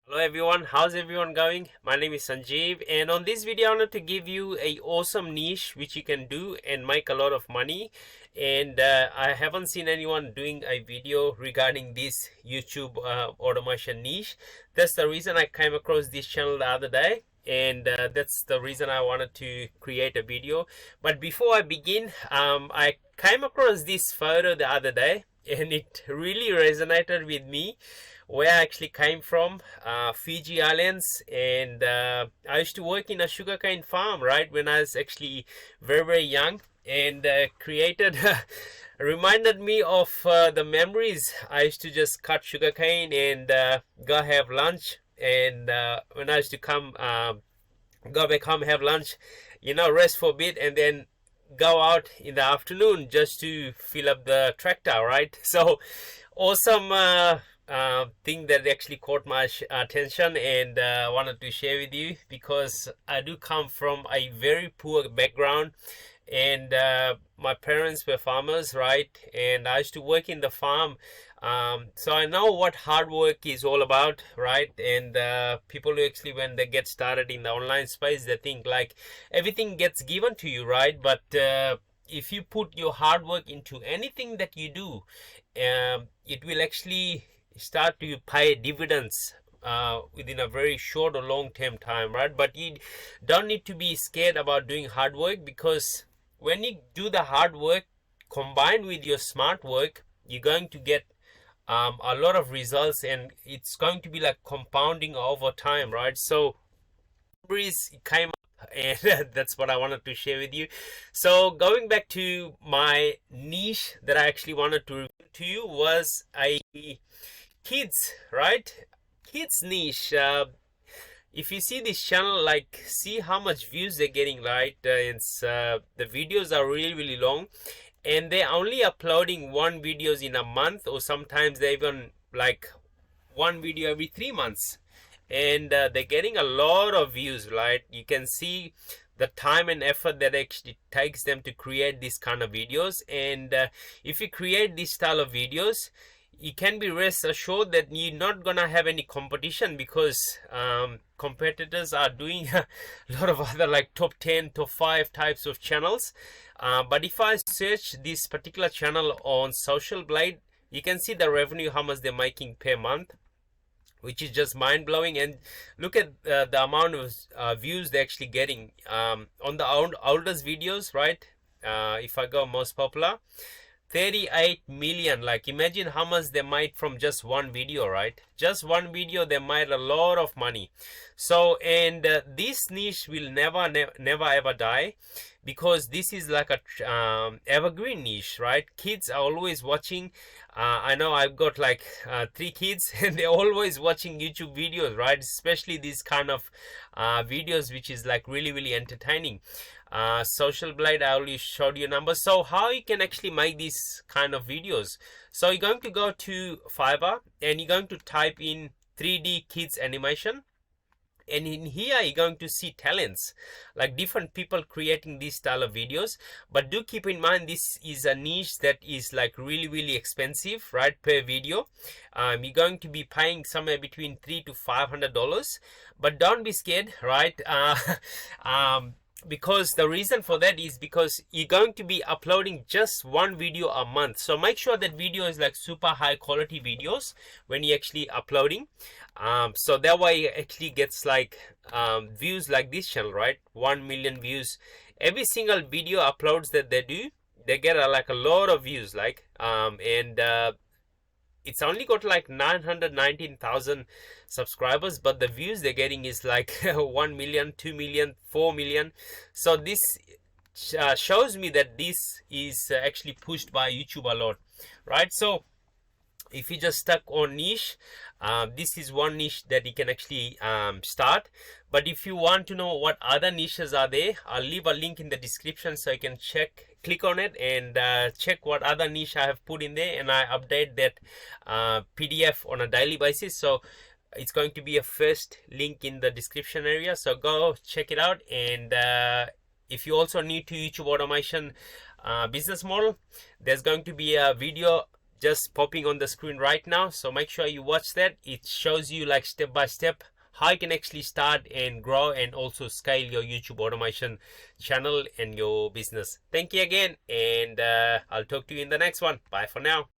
Hello everyone, how's everyone going? My name is Sanjeev, and on this video I wanted to give you a awesome niche which you can do and make a lot of money. And I haven't seen anyone doing a video regarding this YouTube automation niche. That's the reason I came across this channel the other day, and that's the reason I wanted to create a video. But before I begin, I came across this photo the other day and it really resonated with me where I actually came from, Fiji Islands, and I used to work in a sugarcane farm, right, when I was actually very, very young, and created, reminded me of the memories. I used to just cut sugarcane and go have lunch, and when I used to go back home, have lunch, rest for a bit, and then go out in the afternoon just to fill up the tractor, right? So awesome thing that actually caught my attention, and wanted to share with you because I do come from a very poor background, and my parents were farmers, right? And I used to work in the farm, so I know what hard work is all about, right? And people who actually, when they get started in the online space, they think like everything gets given to you, right? But if you put your hard work into anything that you do, it will actually start to pay dividends within a very short or long term time, right? But you don't need to be scared about doing hard work, because when you do the hard work combined with your smart work, you're going to get a lot of results, and it's going to be like compounding over time, right? So breeze came up, and that's what I wanted to share with you. So going back to my niche that I actually wanted to reveal to you was a kids, right? Kids niche. If you see this channel, like, see how much views they're getting, right? The videos are really, really long, and they're only uploading one videos in a month, or sometimes they even like one video every 3 months, and they're getting a lot of views, right? You can see the time and effort that actually takes them to create this kind of videos. And if you create this style of videos, you can be rest assured that you're not gonna have any competition, because competitors are doing a lot of other like top 10, top 5 types of channels. But if I search this particular channel on Social Blade, you can see the revenue, how much they're making per month, which is just mind-blowing. And look at the amount of views they're actually getting on the oldest videos, right? If I go most popular, 38 million. Like, imagine how much they made from just one video, right? Just one video, they made a lot of money. So, and this niche will never ever die, because this is like a evergreen niche, right? Kids are always watching. I know I've got like 3 kids and they're always watching YouTube videos, right? Especially these kind of videos which is like really, really entertaining. Social Blade, I already showed you numbers. So how you can actually make these kind of videos? So you're going to go to Fiverr and you're going to type in 3D kids animation, and in here you're going to see talents, like different people creating this style of videos. But do keep in mind, this is a niche that is like really, really expensive, right, per video. You're going to be paying somewhere between $300 to $500, but don't be scared, right? Because the reason for that is because you're going to be uploading just one video a month. So make sure that video is like super high quality videos when you're actually uploading. So that way it actually gets like views like this channel, right? 1 million views. Every single video uploads that they do, they get like a lot of views, like and it's only got like 919,000 subscribers, but the views they're getting is like 1 million, 2 million, 4 million. So this shows me that this is actually pushed by YouTube a lot, right? So if you just stuck on niche, this is one niche that you can actually start. But if you want to know what other niches are there, I'll leave a link in the description so you can click on it and check what other niche I have put in there, and I update that PDF on a daily basis. So it's going to be a first link in the description area, so go check it out. And if you also need to YouTube automation business model, there's going to be a video just popping on the screen right now. So make sure you watch that. It shows you like step by step how you can actually start and grow and also scale your YouTube automation channel and your business. Thank you again, and I'll talk to you in the next one. Bye for now.